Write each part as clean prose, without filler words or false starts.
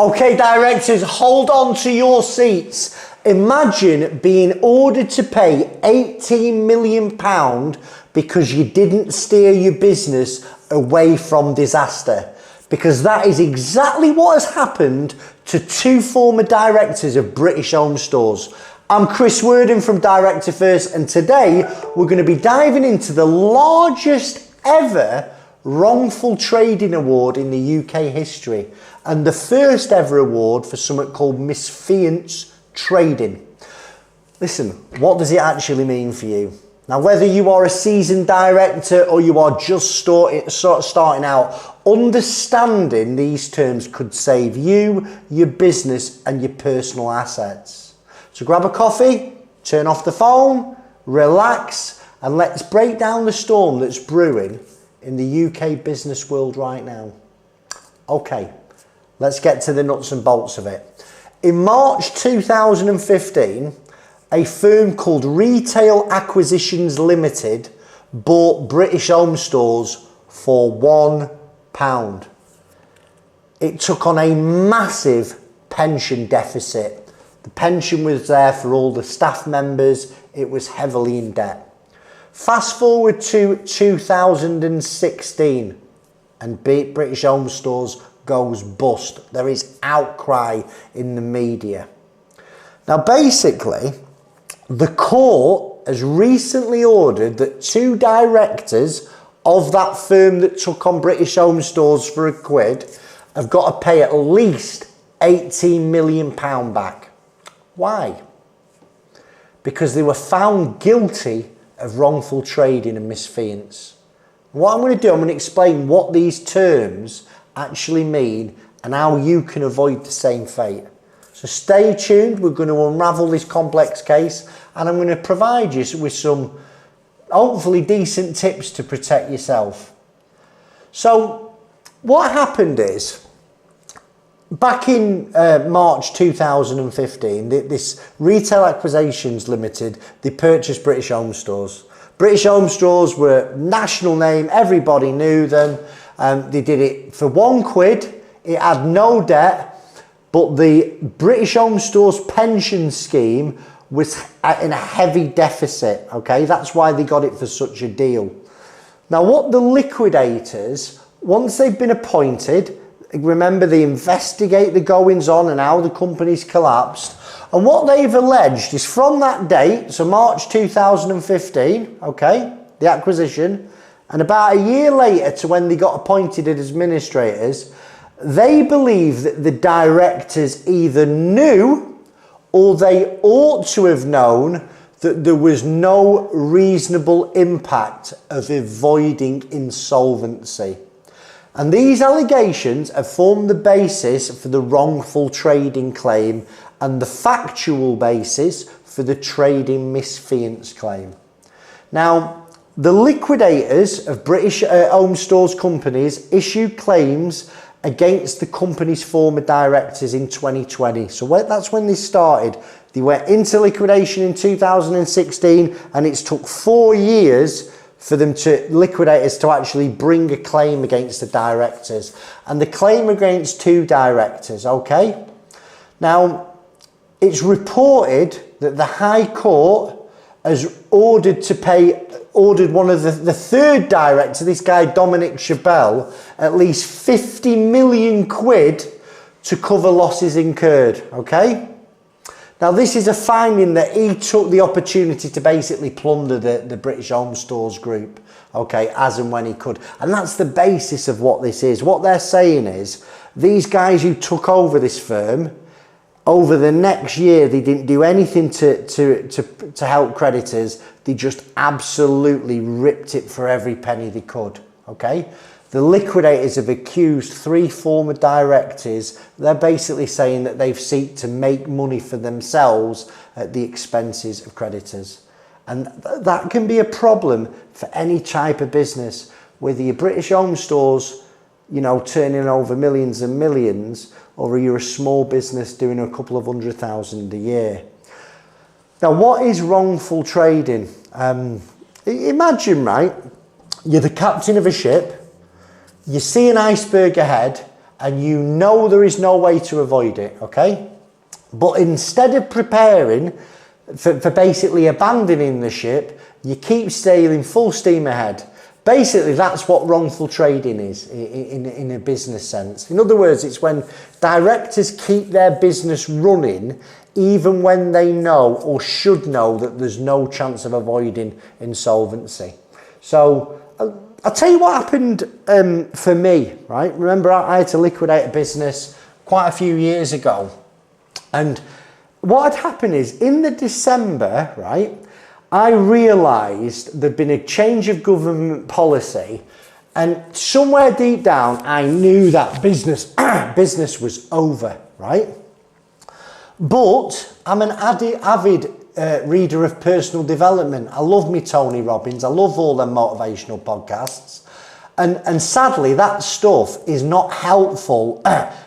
Okay, directors, hold on to your seats. Imagine being ordered to pay £18 million because you didn't steer your business away from disaster. Because that is exactly what has happened to two former directors of British Home Stores. I'm Chris Worden from Director First, and today we're going to be diving into the largest ever wrongful trading award in the UK history, and the first ever award for something called misfeasance trading. Listen, what does it actually mean for you? Now, whether you are a seasoned director or you are just starting out, understanding these terms could save you, your business and your personal assets. So grab a coffee, turn off the phone, relax, and let's break down the storm that's brewing in the UK business world right now. Okay, let's get to the nuts and bolts of it. In March 2015, a firm called Retail Acquisitions Limited bought British Home Stores for £1. It took on a massive pension deficit. The pension was there for all the staff members. It was heavily in debt. Fast forward to 2016 and British Home Stores goes bust. There is outcry in the media. Now basically, the court has recently ordered that two directors of that firm that took on British Home Stores for £1 have got to pay at least £18 million back. Why? Because they were found guilty of wrongful trading and misfeasance. What I'm going to do, I'm going to explain what these terms actually mean and how you can avoid the same fate. So stay tuned, we're going to unravel this complex case and I'm going to provide you with some hopefully decent tips to protect yourself. So what happened is, back in March 2015, this Retail Acquisitions Limited, they purchased British Home Stores. British Home Stores were a national name, everybody knew them. They did it for £1. It had no debt, but the British Home Stores pension scheme was in a heavy deficit, okay? That's why they got it for such a deal. Now, what the liquidators, once they've been appointed, remember, they investigate the goings on and how the company's collapsed. And what they've alleged is from that date, so March 2015, okay, the acquisition, and about a year later to when they got appointed as administrators, they believe that the directors either knew or they ought to have known that there was no reasonable impact of avoiding insolvency. And these allegations have formed the basis for the wrongful trading claim and the factual basis for the trading misfeasance claim. Now, the liquidators of British Home Stores companies issued claims against the company's former directors in 2020. So that's when they started. They went into liquidation in 2016 and it's took 4 years for them to liquidators to actually bring a claim against the directors, and the claim against two directors. Okay, now it's reported that the High Court has ordered one of the third director, this guy Dominic Chabelle, at least £50 million to cover losses incurred. Okay. Now, this is a finding that he took the opportunity to basically plunder the British Home Stores group, okay, as and when he could. And that's the basis of what this is. What they're saying is, these guys who took over this firm, over the next year, they didn't do anything to help creditors. They just absolutely ripped it for every penny they could, okay? The liquidators have accused 3 former directors. They're basically saying that they've sought to make money for themselves at the expenses of creditors. And that can be a problem for any type of business, whether you're British Home Stores, you know, turning over millions and millions, or you're a small business doing a couple of £100,000 a year. Now, what is wrongful trading? Imagine, right, you're the captain of a ship, you see an iceberg ahead and you know there is no way to avoid it, okay? But instead of preparing for basically abandoning the ship, you keep sailing full steam ahead. Basically, that's what wrongful trading is in a business sense. In other words, it's when directors keep their business running even when they know or should know that there's no chance of avoiding insolvency. So I'll tell you what happened for me, right? Remember, I had to liquidate a business quite a few years ago. And what had happened is in the December, right, I realised there'd been a change of government policy, and somewhere deep down I knew that business was over, right? But I'm an avid reader of personal development. I love me Tony Robbins. I love all them motivational podcasts. And sadly, that stuff is not helpful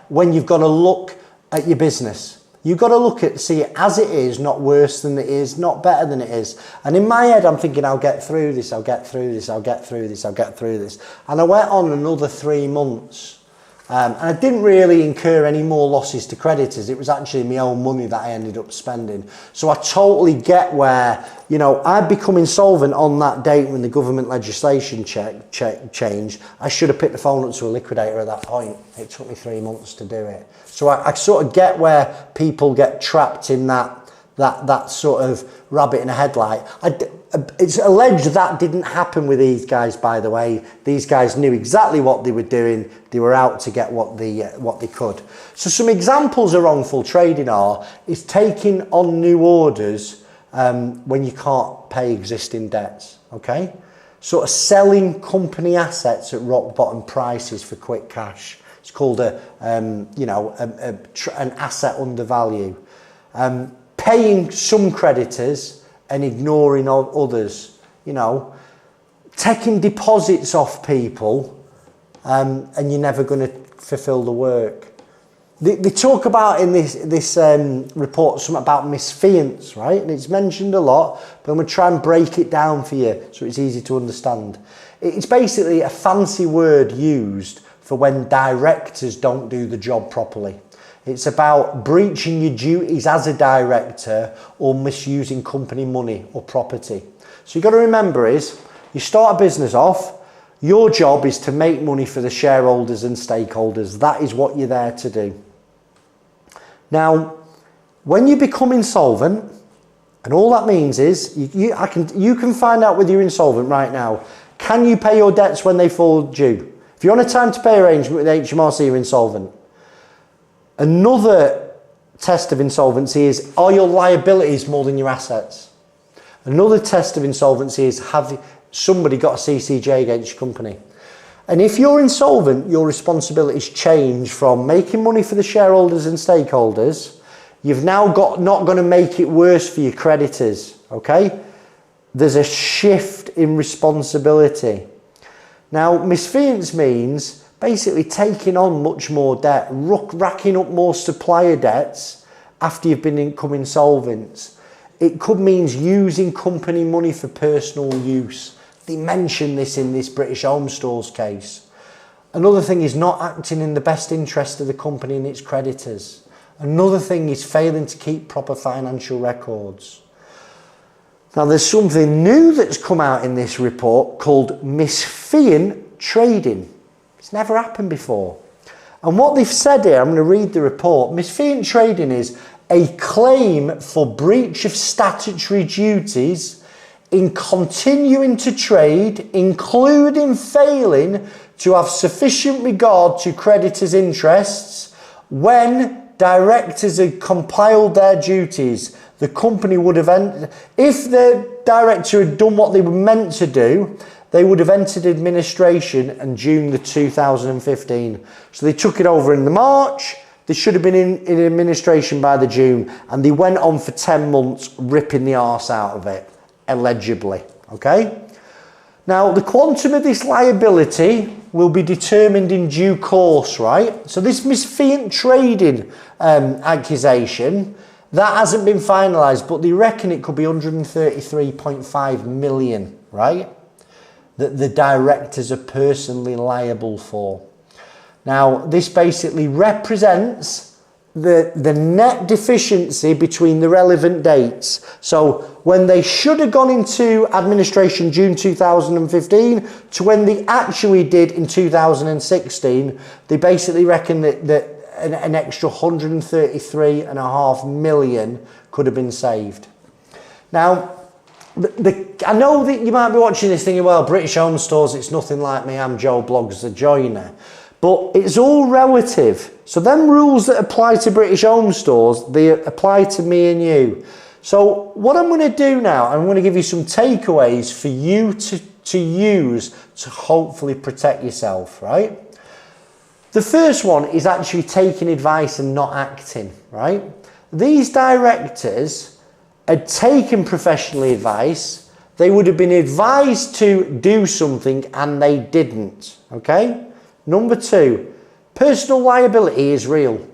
when you've got to look at your business. You've got to look at, see it as it is, not worse than it is, not better than it is. And in my head, I'm thinking, I'll get through this, I'll get through this, I'll get through this, I'll get through this. And I went on another 3 months. And I didn't really incur any more losses to creditors. It was actually my own money that I ended up spending. So I totally get where, you know, I'd become insolvent on that date when the government legislation changed. I should have picked the phone up to a liquidator at that point. It took me 3 months to do it. So I sort of get where people get trapped in that sort of rabbit in a headlight. It's alleged that didn't happen with these guys, by the way. These guys knew exactly what they were doing. They were out to get what they could. So some examples of wrongful trading is taking on new orders when you can't pay existing debts, okay? Sort of selling company assets at rock bottom prices for quick cash. It's called an asset under value. Paying some creditors and ignoring others, you know, taking deposits off people, and you're never going to fulfill the work. They talk about in this report something about misfeasance, right? And it's mentioned a lot, but I'm going to try and break it down for you so it's easy to understand. It's basically a fancy word used for when directors don't do the job properly. It's about breaching your duties as a director or misusing company money or property. So you've got to remember is, you start a business off, your job is to make money for the shareholders and stakeholders. That is what you're there to do. Now, when you become insolvent, and all that means is, you can find out whether you're insolvent right now. Can you pay your debts when they fall due? If you're on a time to pay arrangement with HMRC, you're insolvent. Another test of insolvency is, are your liabilities more than your assets? Another test of insolvency is, have somebody got a CCJ against your company? And if you're insolvent, your responsibilities change from making money for the shareholders and stakeholders. You've now got not going to make it worse for your creditors, okay? There's a shift in responsibility. Now, misfeasance means basically taking on much more debt, racking up more supplier debts after you've become insolvent. It could mean using company money for personal use. They mention this in this British Home Stores case. Another thing is not acting in the best interest of the company and its creditors. Another thing is failing to keep proper financial records. Now, there's something new that's come out in this report called misfeasant trading. It's never happened before. And what they've said here, I'm going to read the report. Misfeasant trading is a claim for breach of statutory duties in continuing to trade, including failing to have sufficient regard to creditors' interests when directors had compiled their duties. The company would have, if the director had done what they were meant to do, they would have entered administration in June the 2015. So they took it over in the March. They should have been in administration by the June, and they went on for 10 months ripping the arse out of it, allegedly, okay? Now, the quantum of this liability will be determined in due course, right? So this misfeasant trading accusation, that hasn't been finalised, but they reckon it could be 133.5 million, right? That the directors are personally liable for. Now, this basically represents the net deficiency between the relevant dates. So when they should have gone into administration June 2015 to when they actually did in 2016, they basically reckon that an extra 133.5 million could have been saved. Now, I know that you might be watching this thinking, well, British Home Stores, it's nothing like me, I'm Joe Bloggs the joiner. But it's all relative. So them rules that apply to British Home Stores, they apply to me and you. So what I'm going to do now, I'm going to give you some takeaways for you to use to hopefully protect yourself, right? The first one is actually taking advice and not acting, right? These directors had taken professional advice, they would have been advised to do something and they didn't, okay? Number two, personal liability is real.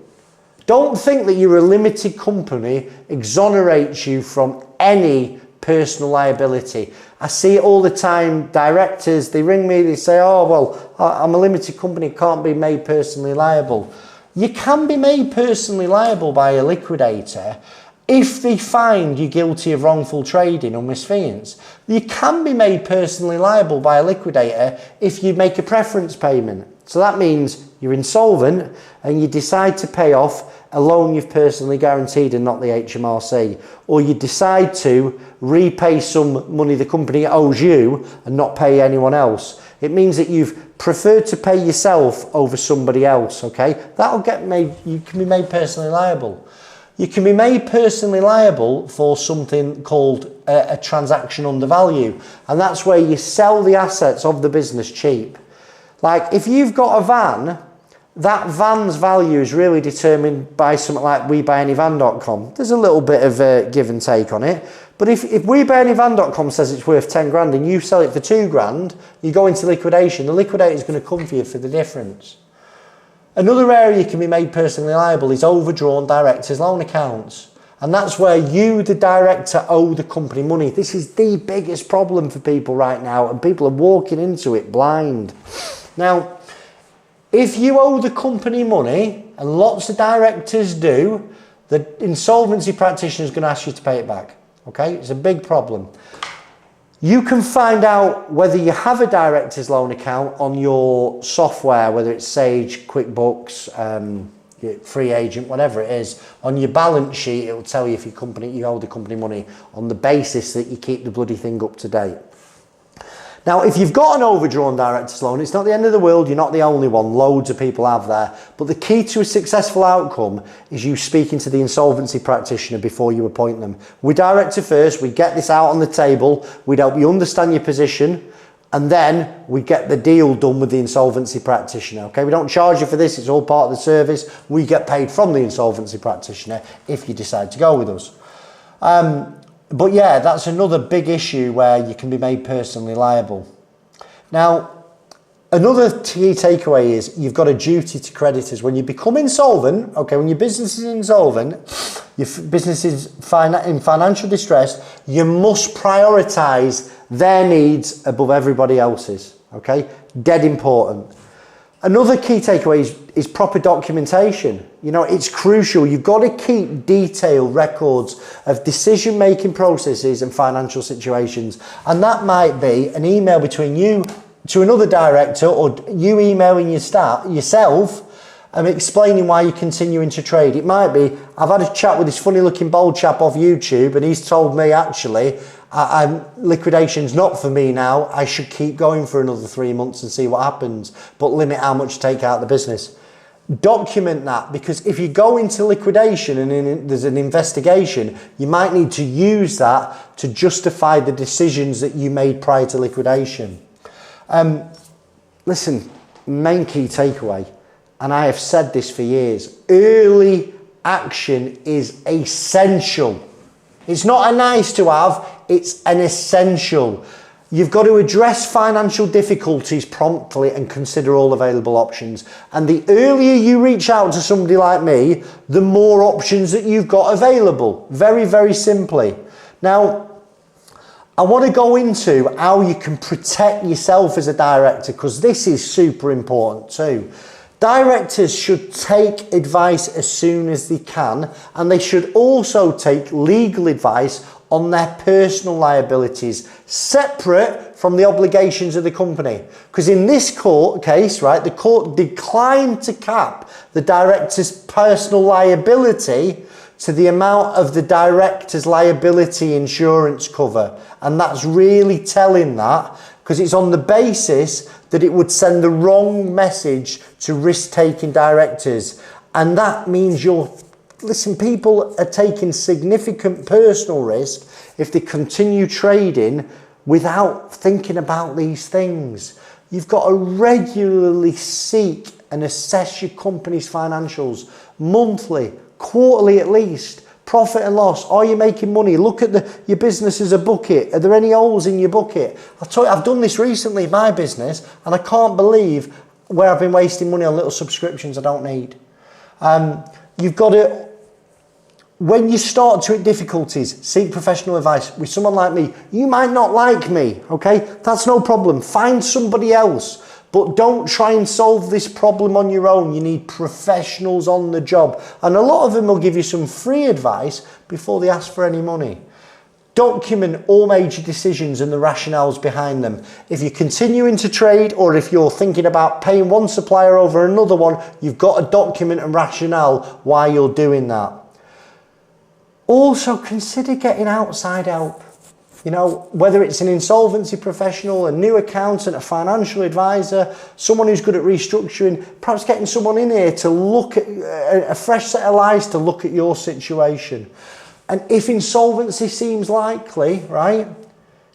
Don't think that you're a limited company exonerates you from any personal liability. I see it all the time. Directors, they ring me, they say, oh, well, I'm a limited company, can't be made personally liable. You can be made personally liable by a liquidator if they find you guilty of wrongful trading or misfeasance. You can be made personally liable by a liquidator if you make a preference payment. So that means you're insolvent and you decide to pay off a loan you've personally guaranteed and not the HMRC, or you decide to repay some money the company owes you and not pay anyone else. It means that you've preferred to pay yourself over somebody else, okay? That'll get made, you can be made personally liable. You can be made personally liable for something called a transaction under value, and that's where you sell the assets of the business cheap. Like if you've got a van, that van's value is really determined by something like WeBuyAnyVan.com. There's a little bit of a give and take on it, but if WeBuyAnyVan.com says it's worth 10 grand and you sell it for 2 grand, you go into liquidation, the liquidator is going to come for you for the difference. Another area you can be made personally liable is overdrawn directors' loan accounts. And that's where you, the director, owe the company money. This is the biggest problem for people right now, and people are walking into it blind. Now, if you owe the company money, and lots of directors do, the insolvency practitioner is going to ask you to pay it back. Okay, it's a big problem. You can find out whether you have a director's loan account on your software, whether it's Sage, QuickBooks, Free Agent, whatever it is. On your balance sheet, it will tell you if you owe the company money on the basis that you keep the bloody thing up to date. Now, if you've got an overdrawn director's loan, it's not the end of the world, you're not the only one, loads of people have there. But the key to a successful outcome is you speaking to the insolvency practitioner before you appoint them. We director first, we get this out on the table, we'd help you understand your position, and then we get the deal done with the insolvency practitioner, okay? We don't charge you for this, it's all part of the service. We get paid from the insolvency practitioner if you decide to go with us. But yeah, that's another big issue where you can be made personally liable. Now, another key takeaway is you've got a duty to creditors. When you become insolvent, okay, when your business is insolvent, your business is in financial distress, you must prioritise their needs above everybody else's, okay? Dead important. Another key takeaway is proper documentation. You know, it's crucial. You've got to keep detailed records of decision-making processes and financial situations. And that might be an email between you to another director, or you emailing yourself and explaining why you're continuing to trade. It might be, I've had a chat with this funny-looking bold chap off YouTube, and he's told me, actually, liquidation's not for me now. I should keep going for another 3 months and see what happens, but limit how much to take out of the business. Document that, because if you go into liquidation and there's an investigation, you might need to use that to justify the decisions that you made prior to liquidation. Listen, main key takeaway, and I have said this for years, early action is essential. It's not a nice to have, it's an essential. You've got to address financial difficulties promptly and consider all available options. And the earlier you reach out to somebody like me, the more options that you've got available. Very, very simply. Now, I want to go into how you can protect yourself as a director, because this is super important too. Directors should take advice as soon as they can, and they should also take legal advice on their personal liabilities, separate from the obligations of the company. Because in this court case, right, the court declined to cap the director's personal liability to the amount of the director's liability insurance cover. And that's really telling, that, because it's on the basis that it would send the wrong message to risk-taking directors. And that means listen, people are taking significant personal risk if they continue trading without thinking about these things. You've got to regularly seek and assess your company's financials, monthly, quarterly at least. Profit and loss. Are you making money? Look at your business as a bucket. Are there any holes in your bucket? I'll tell you, I've done this recently in my business, and I can't believe where I've been wasting money on little subscriptions I don't need. You've got to, when you start to hit difficulties, seek professional advice with someone like me. You might not like me, okay? That's no problem. Find somebody else. But don't try and solve this problem on your own. You need professionals on the job. And a lot of them will give you some free advice before they ask for any money. Document all major decisions and the rationales behind them. If you're continuing to trade, or if you're thinking about paying one supplier over another one, you've got to document and rationale why you're doing that. Also, consider getting outside help. You know, whether it's an insolvency professional, a new accountant, a financial advisor, someone who's good at restructuring, perhaps getting someone in here to look at a fresh set of eyes to look at your situation. And if insolvency seems likely, right,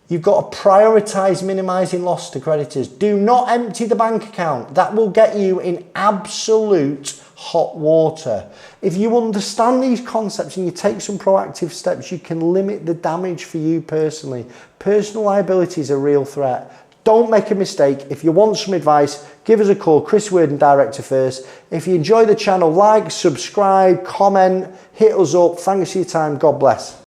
you've got to prioritise minimising loss to creditors. Do not empty the bank account. That will get you in absolute hot water. If you understand these concepts and you take some proactive steps, you can limit the damage for you personally. Personal liability is a real threat. Don't make a mistake. If you want some advice, give us a call, Chris Worden, Director First. If you enjoy the channel, like, subscribe, comment, hit us up. Thanks for your time. God bless.